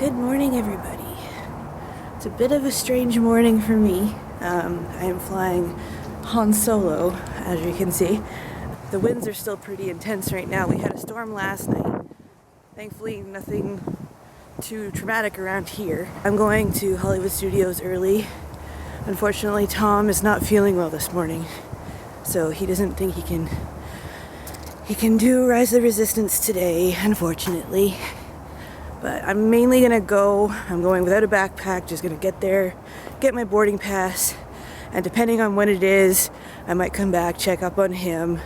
Good morning, everybody. It's a bit of a strange morning for me. I am flying Han Solo, as you can see. The winds are still pretty intense right now. We had a storm last night. Thankfully, nothing too traumatic around here. I'm going to Hollywood Studios early. Unfortunately, Tom is not feeling well this morning, so he doesn't think he can do Rise of the Resistance today, unfortunately. But I'm mainly gonna go. I'm going without a backpack, just gonna get there, get my boarding pass, and depending on when it is, I might come back, check up on him,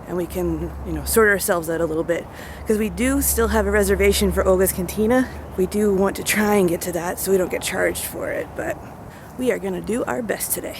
and we can, sort ourselves out a little bit. Because we do still have a reservation for Olga's Cantina. We do want to try and get to that so we don't get charged for it, but we are gonna do our best today.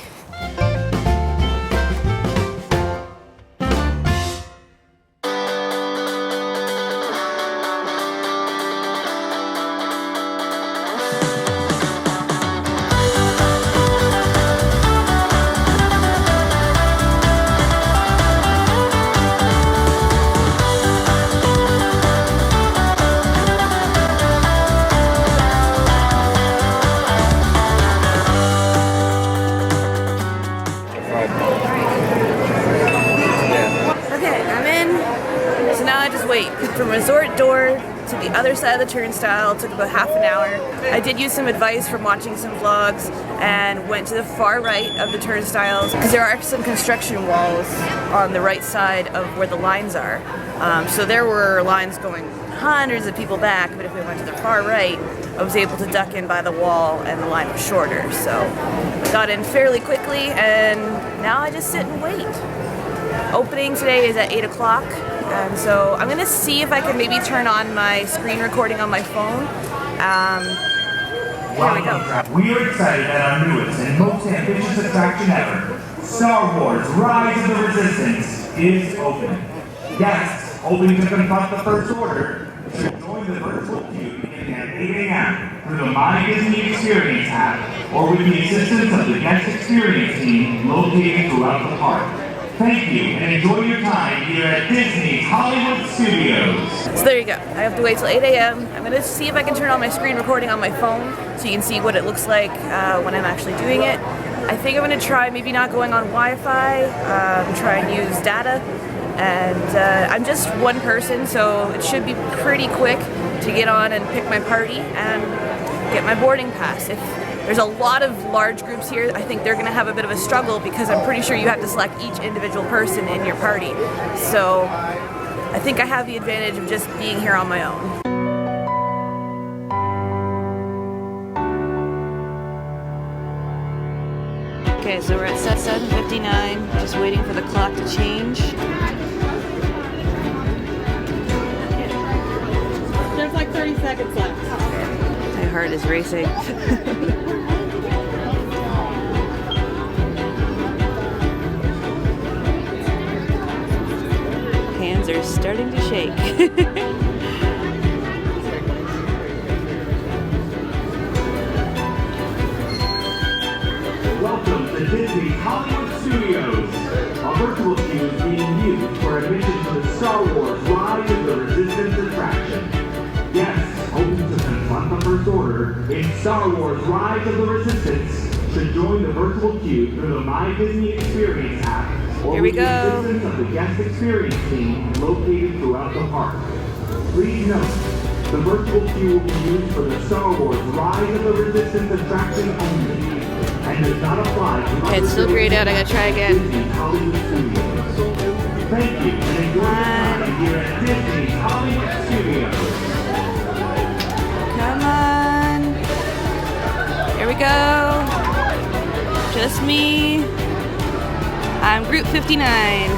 From resort door to the other side of the turnstile took about half an hour. I did use some advice from watching some vlogs and went to the far right of the turnstiles because there are some construction walls on the right side of where the lines are. So there were lines going hundreds of people back, but if we went to the far right, I was able to duck in by the wall and the line was shorter. So I got in fairly quickly and now I just sit and wait. Opening today is at 8 o'clock. And so I'm gonna see if I can maybe turn on my screen recording on my phone. Here we go. We are excited at our newest and most ambitious attraction ever. Star Wars Rise of the Resistance is open. Guests hoping to confront the First Order should join the virtual queue beginning at 8 a.m. through the My Disney Experience app or with the assistance of the guest experience team located throughout the park. Thank you, and enjoy your time here at Disney's Hollywood Studios. So there you go. I have to wait till 8 a.m. I'm going to see if I can turn on my screen recording on my phone so you can see what it looks like when I'm actually doing it. I think I'm going to try maybe not going on Wi-Fi, try and use data. And I'm just one person, so it should be pretty quick to get on and pick my party and get my boarding pass. If there's a lot of large groups here, I think they're going to have a bit of a struggle because I'm pretty sure you have to select each individual person in your party. So I think I have the advantage of just being here on my own. Okay, so we're at set 7:59, just waiting for the clock to change. There's like 30 seconds left. My heart is racing. Hands are starting to shake. Welcome to Disney's Hollywood Studios. Our virtual queue is being used for admission to the Star Wars Rise of the Resistance attraction. Guests hoping to confront the First Order in Star Wars Rise of the Resistance should join the virtual queue through the My Disney Experience app or with the assistance of the guest experience team located throughout the park. Please note, the virtual queue will be used for the Star Wars Rise of the Resistance attraction only and does not apply to Okay, it's still grayed out. I gotta try again. Disney's Hollywood Studios. Thank you and enjoy your time here at Disney's Hollywood Studios. Come on. Here we go. Just me. I'm group 59.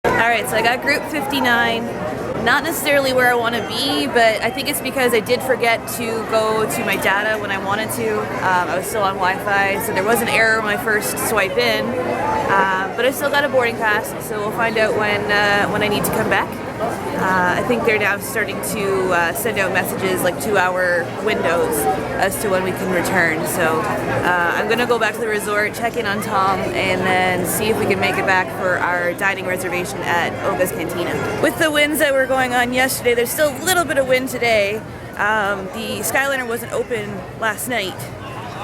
Alright, so I got group 59. Not necessarily where I want to be, but I think it's because I did forget to go to my data when I wanted to. I was still on Wi-Fi, so there was an error when I first swipe in. But I still got a boarding pass, so we'll find out when I need to come back. I think they're now starting to send out messages like 2-hour windows as to when we can return. So I'm gonna go back to the resort, check in on Tom, and then see if we can make it back for our dining reservation at Oga's Cantina. With the winds that were going on yesterday, there's still a little bit of wind today. The Skyliner wasn't open last night,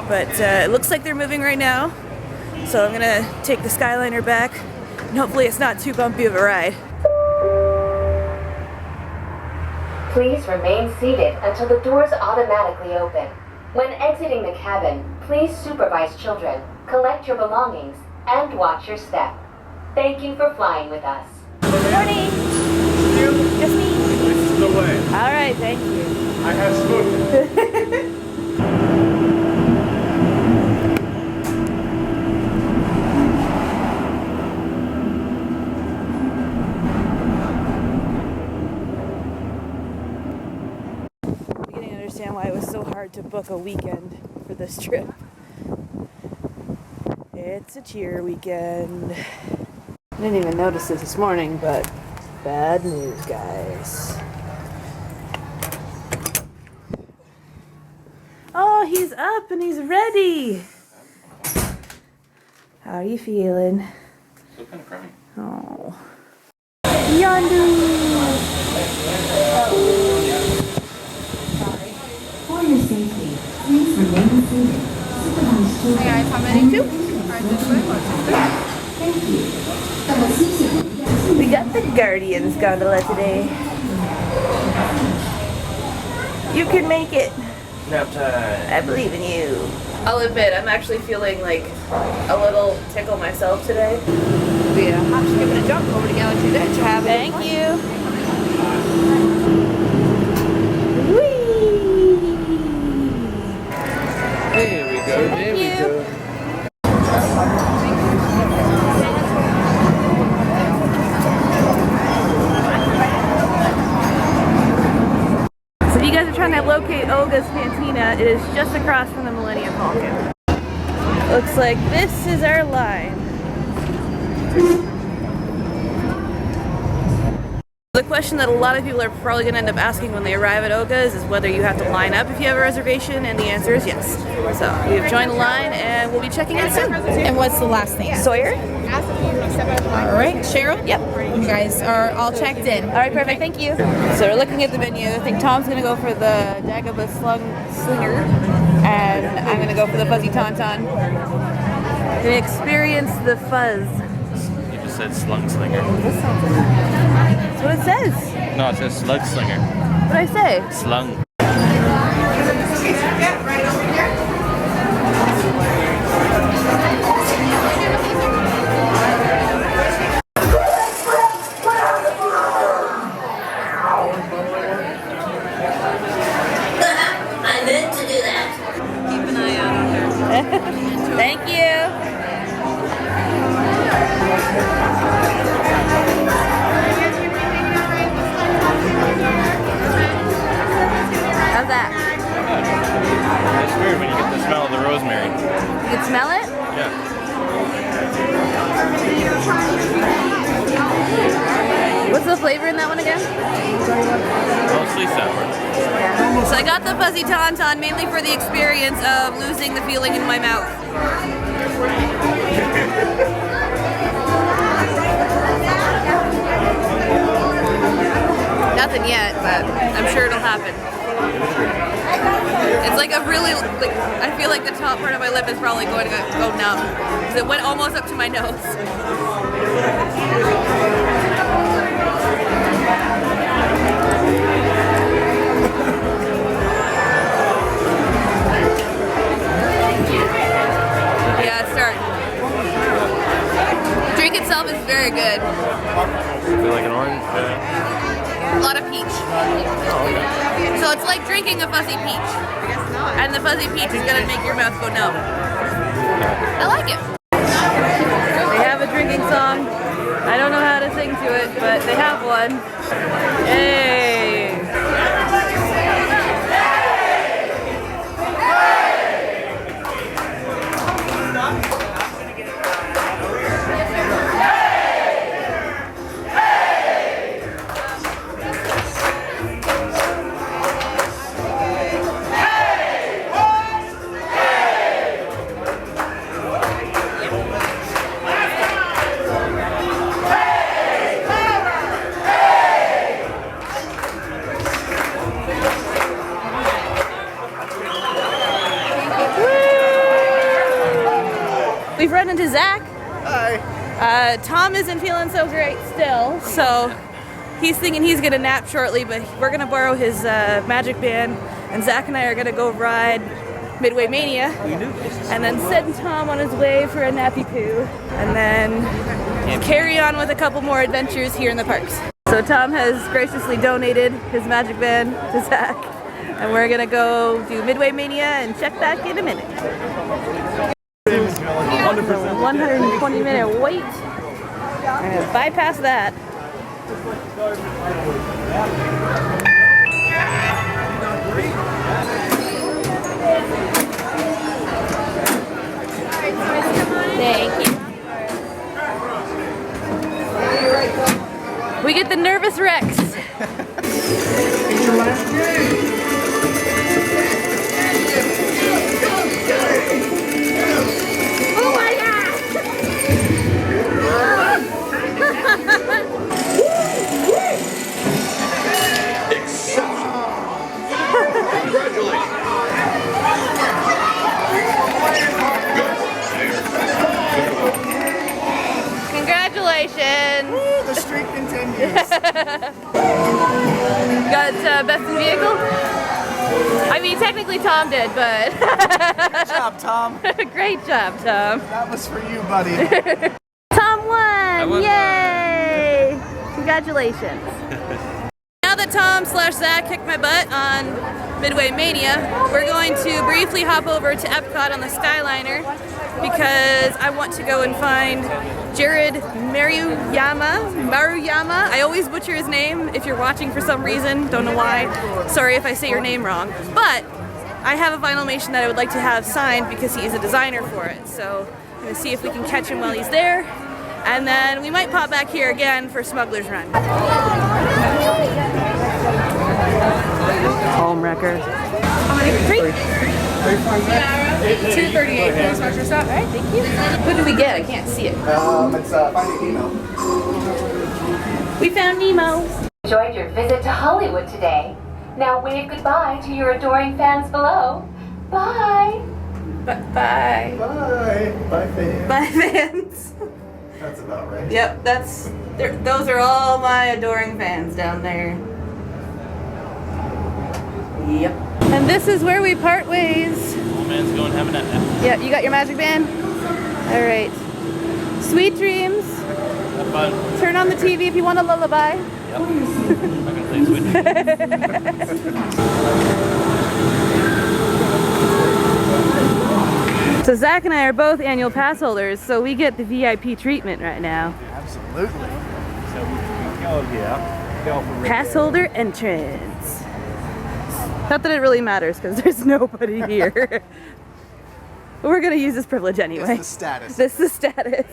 but it looks like they're moving right now. So I'm gonna take the Skyliner back, and hopefully it's not too bumpy of a ride. Please remain seated until the doors automatically open. When exiting the cabin, please supervise children, collect your belongings, and watch your step. Thank you for flying with us. Good morning. Just me. This is the way. All right, thank you. I have spoken. Why it was so hard to book a weekend for this trip. It's a cheer weekend. I didn't even notice this morning, but bad news, guys. Oh, he's up and he's ready. How are you feeling? Still kind of crying. Oh. Yondu! For your safety, please remain seated. Supervise children. Hey guys, how many too? Thank you. We got the Guardians gondola today. You can make it. Nap time. I believe in you. I'll admit, I'm actually feeling like a little tickle myself today. Yeah, I'm just giving a jump over to Galaxy Edge. Thank you. Whee! There we go. There we go. So if you guys are trying to locate Oga's Cantina, it is just across from the Millennium Falcon. Looks like this is our line. The question that a lot of people are probably going to end up asking when they arrive at Oga's is whether you have to line up if you have a reservation, and the answer is yes. So we've joined the line and we'll be checking in soon. And what's the last name? Sawyer? All right, Cheryl? Yep. You guys are all checked in. All right, perfect. Thank you. So we're looking at the menu. I think Tom's going to go for the Dagobah Slinger, and I'm going to go for the Fuzzy Tauntaun. Going to experience the fuzz. You just said slung slinger. That's what it says. No, it says slug slinger. What did I say? Slung. I meant to do that. Keep an eye out on her. Thank you. How's that? It's weird when you get the smell of the rosemary. You can smell it? Yeah. What's the flavor in that one again? Mostly sour. So I got the Fuzzy Tauntaun mainly for the experience of losing the feeling in my mouth. Nothing yet, but I'm sure it'll happen. It's like a really, like, I feel like the top part of my lip is probably going to go numb, because it went almost up to my nose. Yeah, it's starting. The drink itself is very good. Feel like an orange? A lot of peach. So it's like drinking a fuzzy peach. And the fuzzy peach is gonna make your mouth go numb. I like it. They have a drinking song. I don't know how to sing to it, but they have one. Hey! We've run into Zack. Hi. Tom isn't feeling so great still, so he's thinking he's gonna nap shortly, but we're gonna borrow his magic band, and Zack and I are gonna go ride Midway Mania, and then send Tom on his way for a nappy poo, and then carry on with a couple more adventures here in the parks. So Tom has graciously donated his magic band to Zack, and we're gonna go do Midway Mania and check back in a minute. 120-minute wait. I'm gonna bypass that. Thank you. We get the nervous Rex. Oh my God! Congratulations! Woo, the streak continues. Got best in vehicle? I mean, technically Tom did, but... Good job, Tom. Great job, Tom. That was for you, buddy. Tom won! Yay! Congratulations. Now that Tom/Zack kicked my butt on Midway Mania, we're going to briefly hop over to Epcot on the Skyliner because I want to go and find Jared Maruyama. I always butcher his name if you're watching for some reason. Don't know why. Sorry if I say your name wrong. But I have a Vinylmation that I would like to have signed because he is a designer for it. So I'm going to see if we can catch him while he's there. And then we might pop back here again for Smuggler's Run. Home wrecker. How many? 3? 238. Can I stop? All right, thank you. What did we get? I can't see it. It's Finding Nemo. We found Nemo. Enjoyed your visit to Hollywood today. Now wave goodbye to your adoring fans below. Bye. Bye. Bye. Bye, fans. Bye, fans. That's about right. Yep, those are all my adoring fans down there. Yep. And this is where we part ways. Old man's going have a nap now. Yep, you got your magic band? All right. Sweet dreams. Have fun. Turn on the TV if you want a lullaby. Yep. I'm not gonna play Switch. So Zack and I are both annual pass holders, so we get the VIP treatment right now. Absolutely. So we go, go for Pass holder entrance. Not that it really matters because there's nobody here. But we're gonna use this privilege anyway. It's the status. This is the status.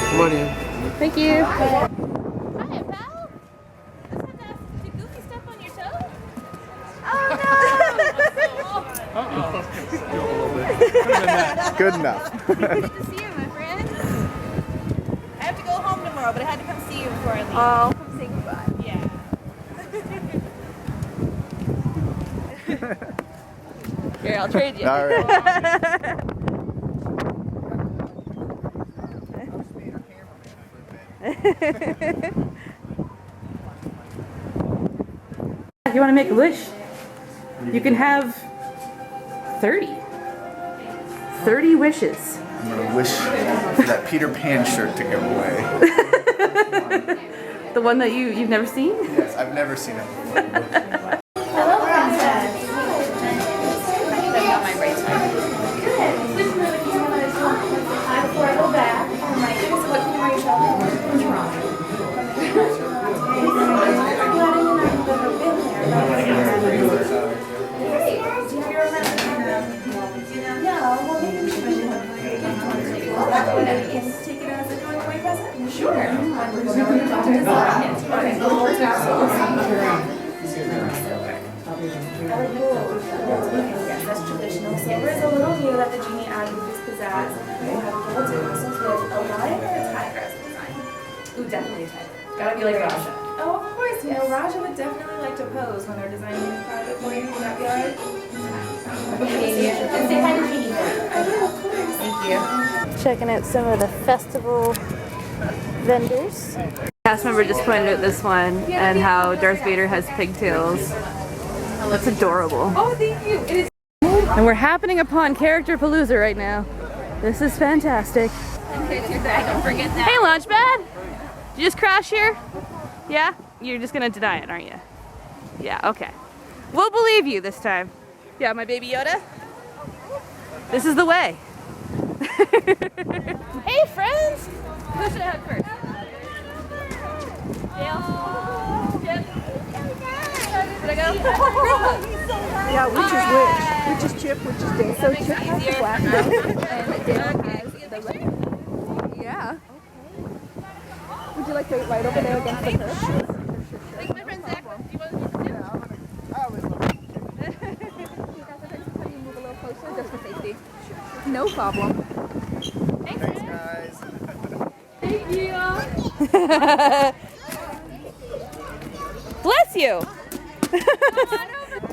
Come on in. Thank you. Hi, pal. Did Goofy step on your toe? Oh no! Good enough. Good to see you, my friend. I have to go home tomorrow, but I had to come see you before I leave. Oh, come say goodbye. Yeah. Here, I'll trade you. All right. You want to make a wish? You can have 30. 30 wishes. I'm going to wish for that Peter Pan shirt to go away. The one that you've never seen? Yes, I've never seen it before. Hello, princess. Before I go back, oh my goodness, what camera are you showing? What's wrong? Take it as a going away present? Sure. Okay. Yes, that's traditional. Silver is a little new that the genie added with his pizzazz. We have gold tassels with a lion or a tiger as a design. Ooh, definitely a tiger. Gotta be like Russia. Oh, of course. You know, Raja would definitely like to pose when they're designing a private plane. Would that be alright? And say hi to Jeannie. Of course. Thank you. Checking out some of the festival vendors. Cast member just pointed out this one and how Darth Vader has pigtails. That's adorable. Oh, thank you. It is. And we're happening upon CharacterPalooza right now. This is fantastic. Hey, Launchpad! Did you just crash here? Yeah? You're just gonna deny it, aren't you? Yeah, okay. We'll believe you this time. Yeah, my baby Yoda? This is the way. Hey, friends! Who should I hug first? Dale? Jim? Should I go? Yeah, which is which? Which is Chip, which is Dale? So Chip has the black belt and Dale has the red. Yeah. Would you like to wait right over there against the curb? Like my friend Zack, do you want to do? I always love it. You guys are going to move a little closer just for safety. No problem. Thanks, guys. Thank you. Bless you.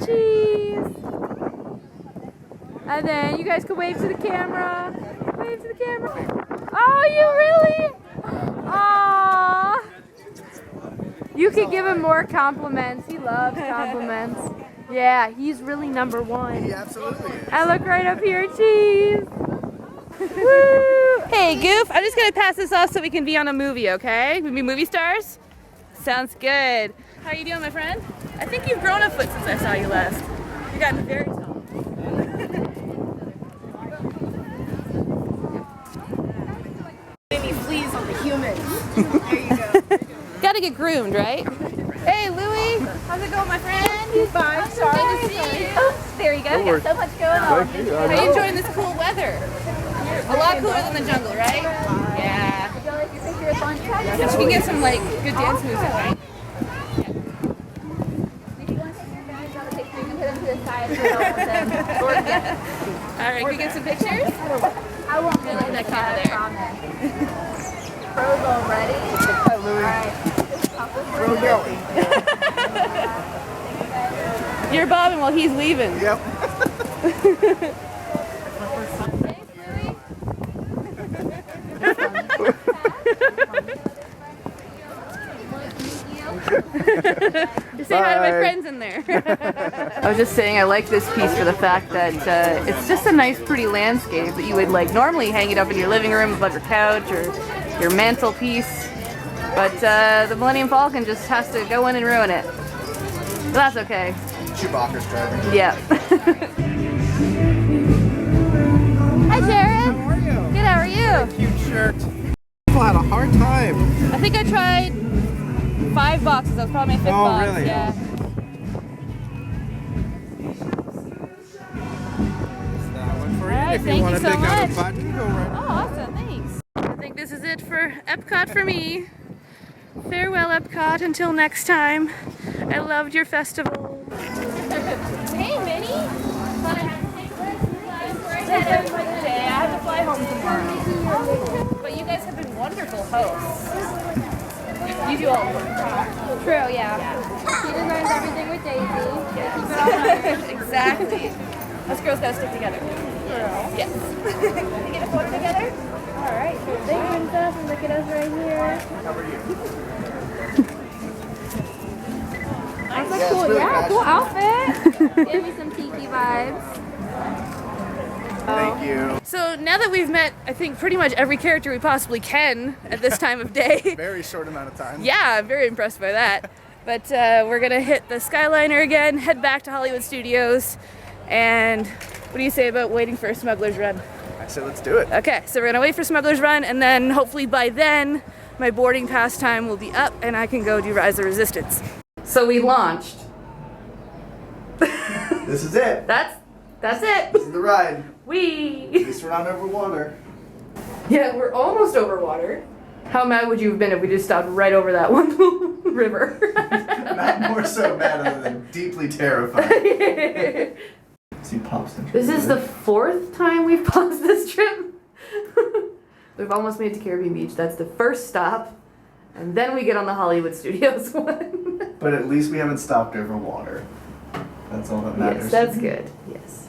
Cheese. And then you guys can wave to the camera. Wave to the camera. Oh, you really? Aww. You could give him more compliments. He loves compliments. Yeah, he's really #1. He absolutely is. I look right up here, cheese. Woo! Hey, Goof, I'm just gonna pass this off so we can be on a movie, okay? We be movie stars? Sounds good. How you doing, my friend? I think you've grown a foot since I saw you last. You've gotten very tall. Any fleas on the humans. There you go. Gotta get groomed, right? Hey, Louie. How's it going, my friend? He's fine. Sorry. Good to see you. Oh, there you go. You got so much going on. How are you enjoying this cool weather? A lot cooler than the jungle, right? Yeah. Would you like to take your lunch? And she can get some like good dance moves in, right? If you want to take your bags out of the picture, you can put them to the side so help with them. Or get All right, can we get some pictures? I won't be like that camera there. Froze already? Hi, Louie. Throw going. You're bobbing while he's leaving. Yep. Thanks, Louie. Just say hi to my friends in there. I was just saying I like this piece for the fact that it's just a nice pretty landscape that you would like normally hang it up in your living room above your couch or your mantelpiece, but the Millennium Falcon just has to go in and ruin it. But that's okay. Chewbacca's driving. Yeah. Hi, Jared. How are you? Good, how are you? Cute shirt. People had a hard time. I think I tried 5 boxes. That was probably my 5th box. Really? Yeah. That one for you. All right, If thank you want you to so pick out a much. button, go right. Oh, awesome. Thanks. I think this is it for Epcot for me. Farewell, Epcot. Until next time. I loved your festival. Hey, Minnie. Thought I had to take a rest. I have to fly home tomorrow. But you guys have been wonderful hosts. You do all the work. True, yeah. She designs everything with Daisy. Keep it all under. Exactly. Us girls gotta stick together. Yes. Can we get a photo together? Alright, so big princess, and look at us right here. That's Yeah, cool, it's really yeah, cool fashion. outfit. Give me some tiki vibes. Thank you. So now that we've met, I think, pretty much every character we possibly can at this time of day. Very short amount of time. Yeah, I'm very impressed by that. But we're gonna hit the Skyliner again, head back to Hollywood Studios, and what do you say about waiting for Smuggler's Run? I said let's do it. Okay, so we're gonna wait for Smuggler's Run, and then hopefully by then my boarding pass time will be up and I can go do Rise of Resistance. So we launched. This is it. That's it. This is the ride. At Wee. least we're not over water. Yeah, we're almost over water. How mad would you have been if we just stopped right over that one little river? Not more so mad other than deeply terrified. See pops in. This is the 4th time we've paused this trip. We've almost made it to Caribbean Beach. That's the first stop. And then we get on the Hollywood Studios one. But at least we haven't stopped over water. That's all that matters. Yes, that's good. Yes.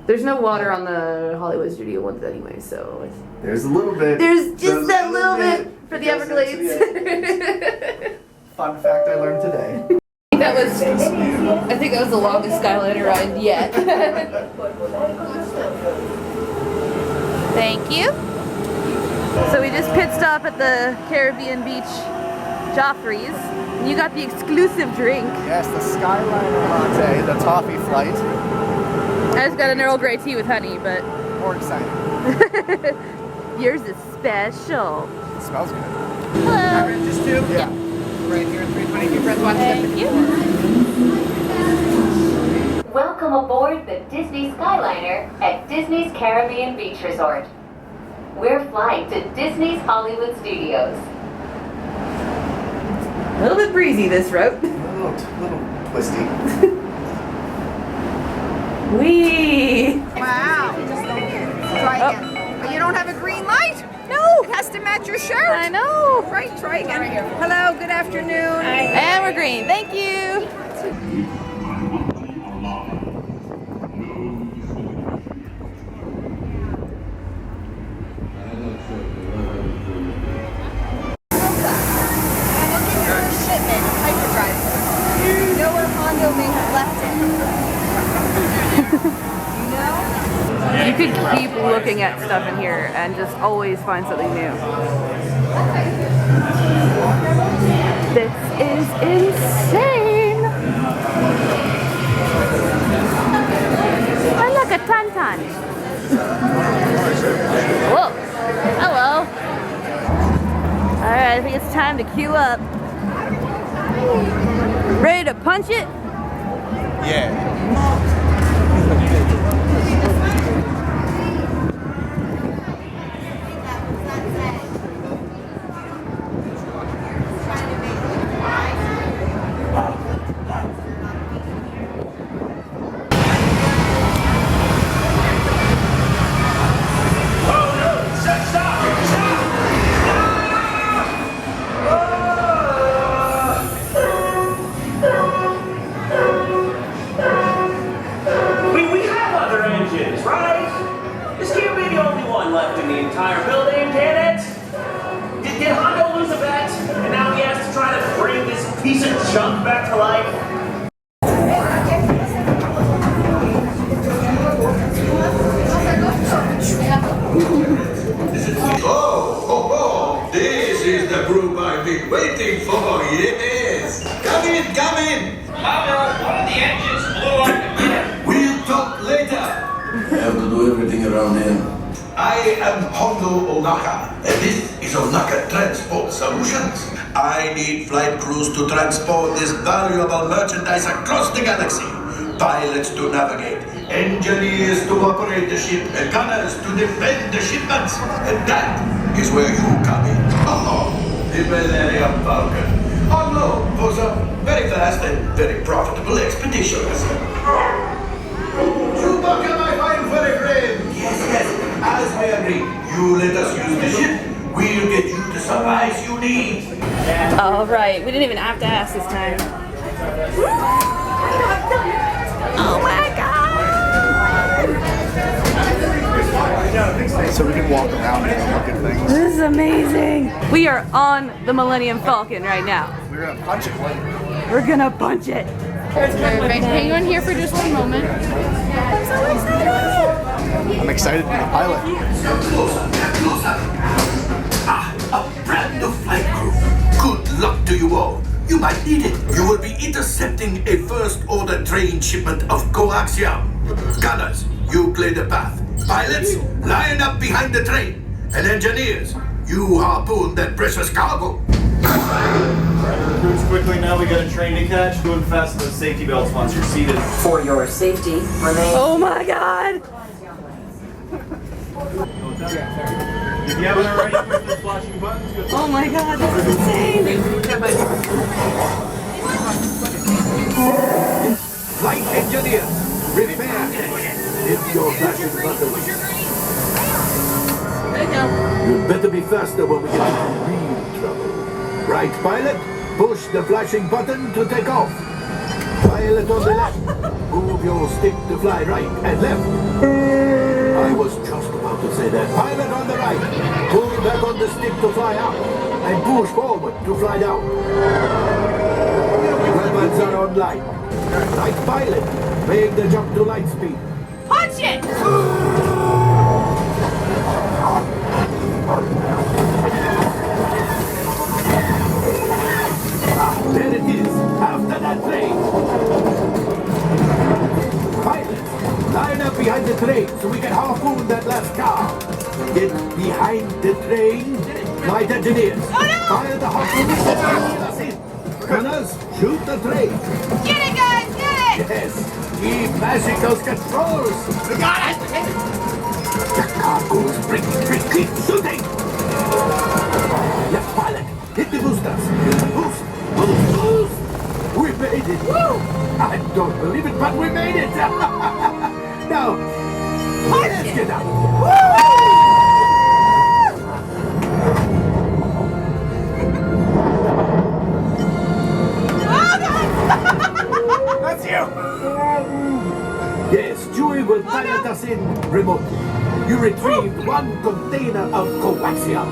There's no water on the Hollywood Studio ones anyway, so it's... There's a little bit. There's just that little bit for the Goes into Everglades. the Fun fact I learned today. I think that was the longest Skyliner ride yet. Thank you. So we just pit stop at the Caribbean Beach Joffrey's. And you got the exclusive drink. Yes, the Skyliner latte, the toffee flight. I just got an Earl Grey tea with honey, but More exciting. yours is special. It smells good. Hello. Just two? Yeah. Right here, 322 Fred's Watch. Thank you. Welcome aboard the Disney Skyliner at Disney's Caribbean Beach Resort. We're flying to Disney's Hollywood Studios. A little bit breezy this route. A little twisty. Wee. Wow. Try again. Oh, you don't have a green light? No. It has to match your shirt. I know. Right, try again. Hello, good afternoon. And we're green. Thank you. You could keep looking at stuff in here and just always find something new. This is insane! Oh look, a tauntaun! Whoa! Hello! Alright, I think it's time to queue up. Ready to punch it? Yeah. We have other engines, right? This can't be the only one left in the entire building, can it? Did Hondo lose a bet? And now he has to try to bring this piece of junk back to life? Oh, this is the group I've been waiting for, yes! Come in! Hondo, one of the engines blew up again. We'll talk later! I have to do everything around here. I am Hondo Onaka, and this is Onaka Transport Solutions. I need flight crews to transport this valuable merchandise across the galaxy. Pilots to navigate, engineers to operate the ship, and gunners to defend the shipments. And that is where you come in. Oh, the Millennium Falcon. On loan for some very fast and very profitable expeditions. Chewbacca, my fine furry friend. Yes. As we agreed, you let us use the ship. We'll get you the supplies you need. Alright, we didn't even have to ask this time. Oh my god! So we can walk around and look at things. This is amazing! We are on the Millennium Falcon right now. We're gonna punch it. We're gonna punch it! Perfect. Hang on here for just one moment. I'm excited to be the pilot. Closer. A brand new flight crew. Good luck to you all. You might need it. You will be intercepting a first-order train shipment of coaxium. Gunners, you clear the path. Pilots, line up behind the train. And engineers, you harpoon that precious cargo. Recruits quickly now, we got a train to catch. Go and fasten those safety belts once you're seated. For your safety, remain. Oh my god! If you haven't already, push the flashing buttons. Go Oh my god, this is insane! Flight engineers, repair. Hit your flashing buttons. There you go. You'd better be faster when we get into real trouble. Right, pilot. Push the flashing button to take off. Pilot on the left. Move your stick to fly right and left. I was just about to say that. Pilot on the right. Pull back on the stick to fly up. And push forward to fly down. Weapons are online. Right, pilot. Make the jump to light speed. Punch it! There it is, after that train. Pilot, line up behind the train so we can harpoon that last car. Get behind the train. Flight engineers, fire the harpoon. That's it. Gunners, shoot the train. Get it, guys! Get it! Yes, keep mashing those controls. We got it! The car goes brick, keep shooting. Left pilot, hit the boosters. Boost. We made it! Woo! I don't believe it, but we made it! Now, let's get out of here! That's you! Yes, Chewie will pilot us in remotely. You retrieved one container of coaxium.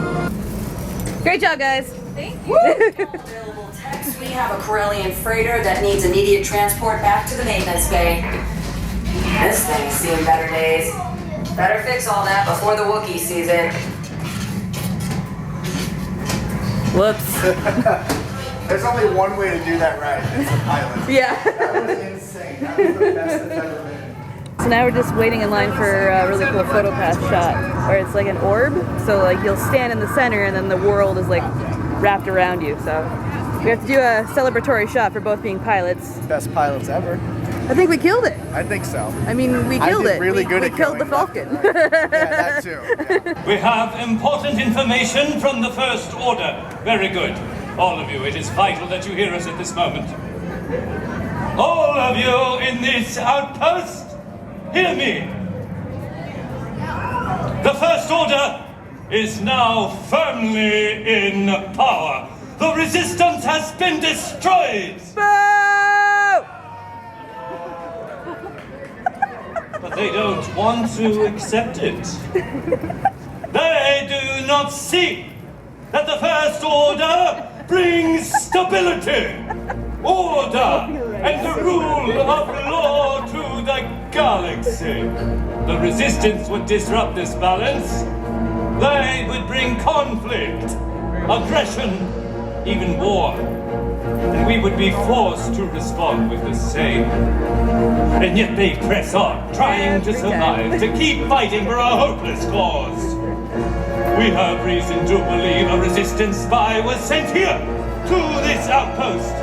Great job, guys. Thank you. Available text. We have a Corellian freighter that needs immediate transport back to the maintenance bay. This thing's seen better days. Better fix all that before the Wookiee sees it. Whoops. There's only one way to do that right. It's a pilot. Yeah. That was insane. That was the best that's ever been. So now we're just waiting in line for a really cool PhotoPass shot, where it's like an orb. So like you'll stand in the center and then the world is like wrapped around you. So we have to do a celebratory shot for both being pilots. Best pilots ever. I think we killed it. I think so. I mean, we killed it. Really good we at killed the Falcon. Yeah, that too. Yeah. We have important information from the First Order. Very good. All of you, it is vital that you hear us at this moment. All of you in this outpost, hear me. The First Order is now firmly in power. The Resistance has been destroyed. But they don't want to accept it. They do not see that the First Order brings stability, order, and the rule of law to the galaxy. The Resistance would disrupt this balance. They would bring conflict, aggression, even war. And we would be forced to respond with the same. And yet they press on, trying to survive, to keep fighting for a hopeless cause. We have reason to believe a Resistance spy was sent here, to this outpost.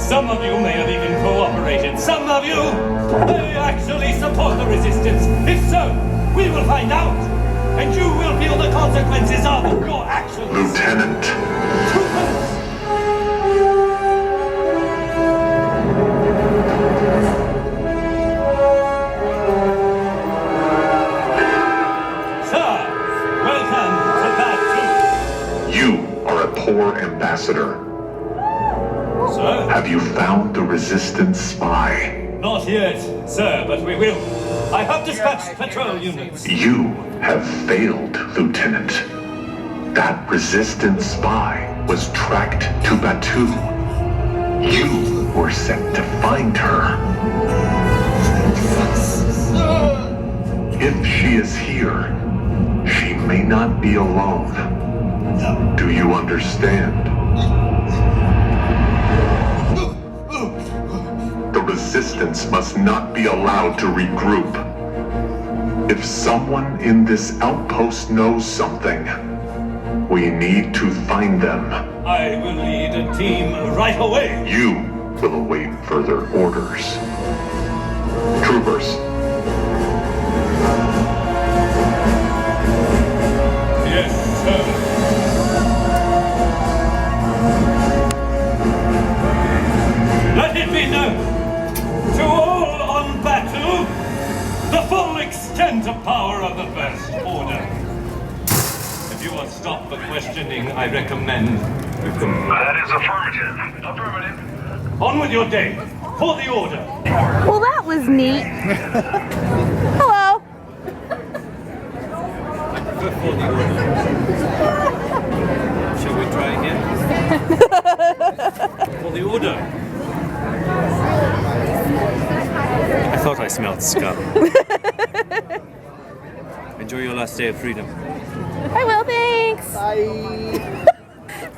Some of you may have even cooperated. Some of you may actually support the Resistance. If so, we will find out. And you will feel the consequences of your actions. Lieutenant. Poor ambassador. Sir? Have you found the Resistance spy? Not yet, sir, but we will. I have dispatched patrol units. You have failed, Lieutenant. That Resistance spy was tracked to Batuu. You were sent to find her. If she is here, she may not be alone. Do you understand? The Resistance must not be allowed to regroup. If someone in this outpost knows something, we need to find them. I will lead a team right away. You will await further orders. Troopers. Yes, sir. Let it be known to all on Batuu the full extent of power of the First Order. If you will stop the questioning, I recommend That is affirmative. Affirmative. On with your day. For the order. Well, that was neat. Hello. For the order. Shall we try again? For the order. I thought I smelled scum. Enjoy your last day of freedom. I will, thanks. Bye.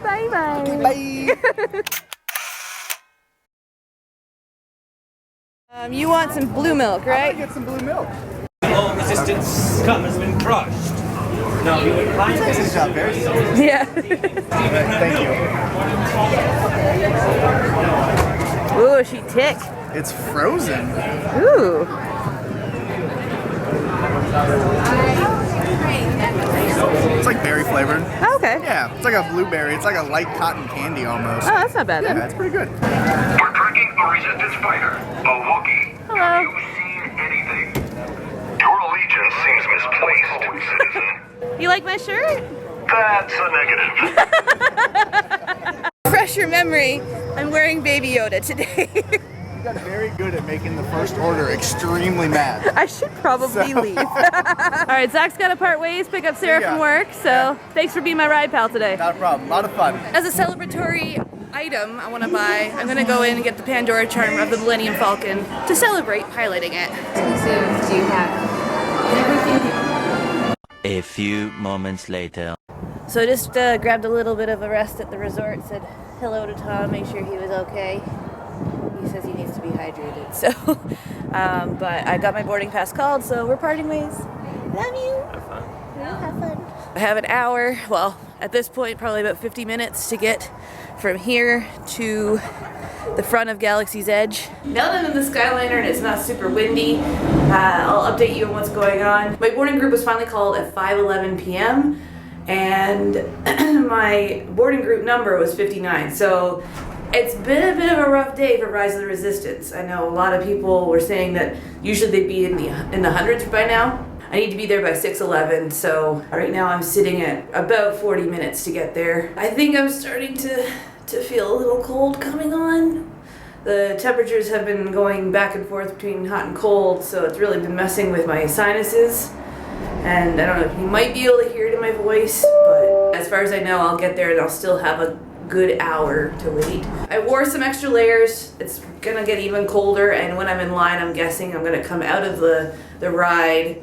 Bye bye. Okay, bye. You want some blue milk, right? I'm gonna get some blue milk. All resistance scum has been crushed. Now you will find Takes his job very seriously. Yeah. Thank you. Ooh, she tick. It's frozen. Ooh. It's like berry flavored. Oh, okay. Yeah, it's like a blueberry. It's like a light cotton candy almost. Oh, that's not bad Yeah, then. that's pretty good. We're tracking a resistance fighter, a Wookiee. Hello. Have you seen anything? Your allegiance seems misplaced, citizen. You like my shirt? That's a negative. Refresh your memory. I'm wearing Baby Yoda today. You got very good at making the first order extremely mad. I should probably leave. All right, Zach's got to part ways, pick up Sarah from work, so thanks for being my ride pal today. Not a problem, a lot of fun. As a celebratory item I want to buy, I'm going to go in and get the Pandora charm of the Millennium Falcon to celebrate piloting it. Do you have everything? A few moments later. So I just grabbed a little bit of a rest at the resort, said hello to Tom, make sure he was okay. He says he needs to be hydrated, so, but I got my boarding pass called, so we're parting ways. Love you. Have fun. Yeah, have fun. I have an hour, well, at this point, probably about 50 minutes to get from here to the front of Galaxy's Edge. Now that I'm in the Skyliner and it's not super windy, I'll update you on what's going on. My boarding group was finally called at 5:11 p.m. and my boarding group number was 59, so it's been a bit of a rough day for Rise of the Resistance. I know a lot of people were saying that usually they'd be in the hundreds by now. I need to be there by 6:11, so right now I'm sitting at about 40 minutes to get there. I think I'm starting to feel a little cold coming on. The temperatures have been going back and forth between hot and cold, so it's really been messing with my sinuses. And I don't know if you might be able to hear it in my voice, but as far as I know, I'll get there and I'll still have a good hour to wait. I wore some extra layers. It's gonna get even colder, and when I'm in line, I'm guessing I'm gonna come out of the ride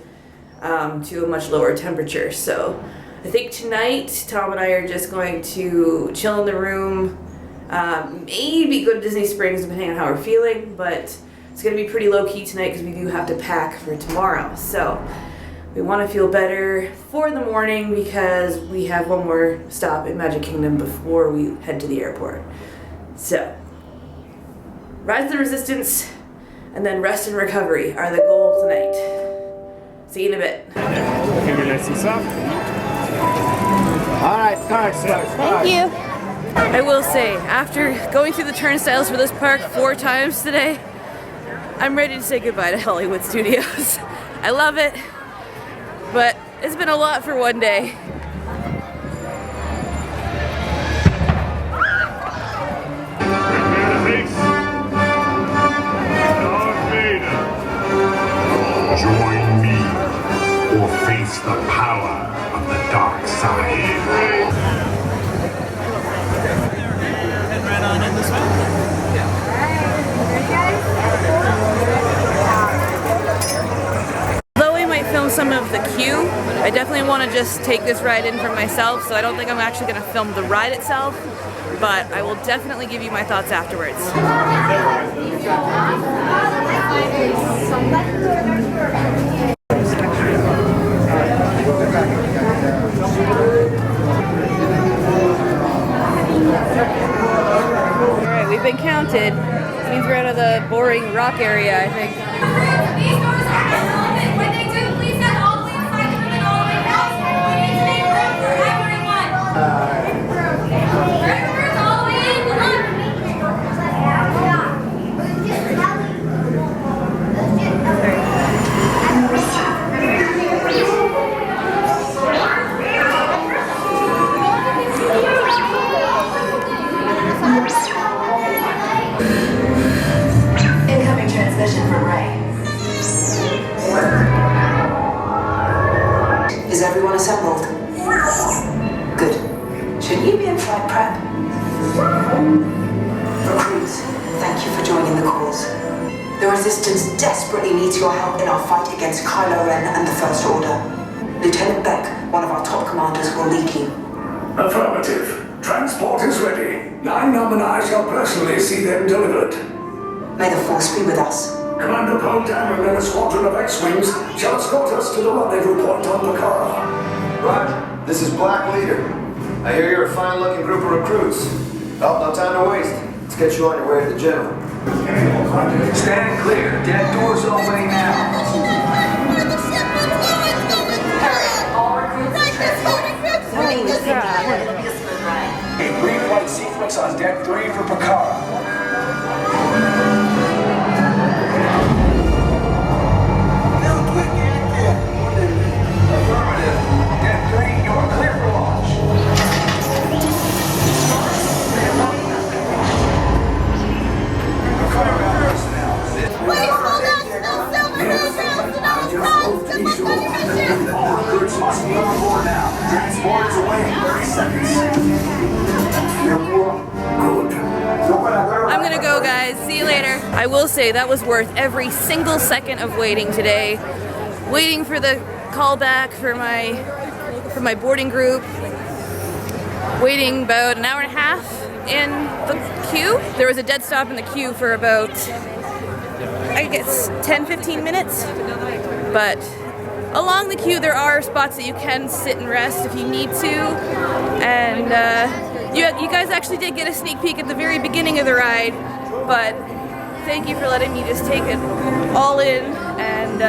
to a much lower temperature. So I think tonight, Tom and I are just going to chill in the room, maybe go to Disney Springs depending on how we're feeling, but it's gonna be pretty low key tonight because we do have to pack for tomorrow. So we want to feel better for the morning because we have one more stop in Magic Kingdom before we head to the airport. So, Rise of the Resistance and then rest and recovery are the goals tonight. See you in a bit. Finger nice and soft. Alright, Thank you. I will say, after going through the turnstiles for this park 4 times today, I'm ready to say goodbye to Hollywood Studios. I love it. But it's been a lot for one day. Join me or face the power of the dark side. Head right on in this way. Although we might film some of the queue, I definitely want to just take this ride in for myself, so I don't think I'm actually going to film the ride itself, but I will definitely give you my thoughts afterwards. Alright, we've been counted. This means we're out of the boring rock area, I think. mission for Ray. Is everyone assembled? Good. Shouldn't you be in flight prep? Recruits, thank you for joining the cause. The Resistance desperately needs your help in our fight against Kylo Ren and the First Order. Lieutenant Beck, one of our top commanders, will lead you. Affirmative. Transport is ready. 9 Num and I shall personally see them delivered. May the Force be with us. Commander Poe Dameron and a squadron of X-Wings shall escort us to the rendezvous point on Picard. Roger. This is Black Leader. I hear you're a fine-looking group of recruits. Oh, no time to waste. Let's get you on your way to the General. Stand clear. Dead doors opening now. Hurry, all recruits transported. Moving this together. It'll be a smooth ride. A green flight sequence on deck 3 for Picard. Affirmative. Deck 3, you are clear for launch. All recruits must be on board now. Transport is away in 30 seconds. I'm gonna go, guys. See you later. I will say that was worth every single second of waiting today. Waiting for the callback for my boarding group. Waiting about an hour and a half in the queue. There was a dead stop in the queue for about, I guess, 10-15 minutes. But along the queue there are spots that you can sit and rest if you need to. And you guys actually did get a sneak peek at the very beginning of the ride. But thank you for letting me just take it all in. And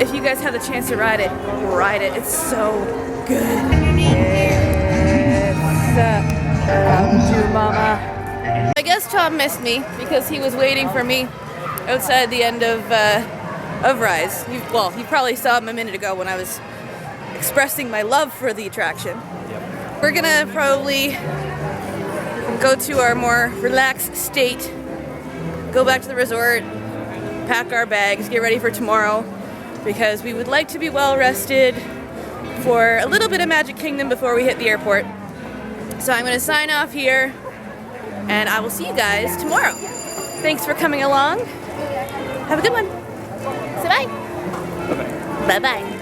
if you guys have the chance to ride it, ride it. It's so good. Come to mama. I guess Tom missed me because he was waiting for me outside the end of Rise. He probably saw him a minute ago when I was expressing my love for the attraction. Yep. We're gonna probably go to our more relaxed state, go back to the resort, pack our bags, get ready for tomorrow, because we would like to be well rested for a little bit of Magic Kingdom before we hit the airport. So I'm gonna sign off here, and I will see you guys tomorrow. Thanks for coming along. Have a good one. Say bye. Bye-bye. Bye-bye.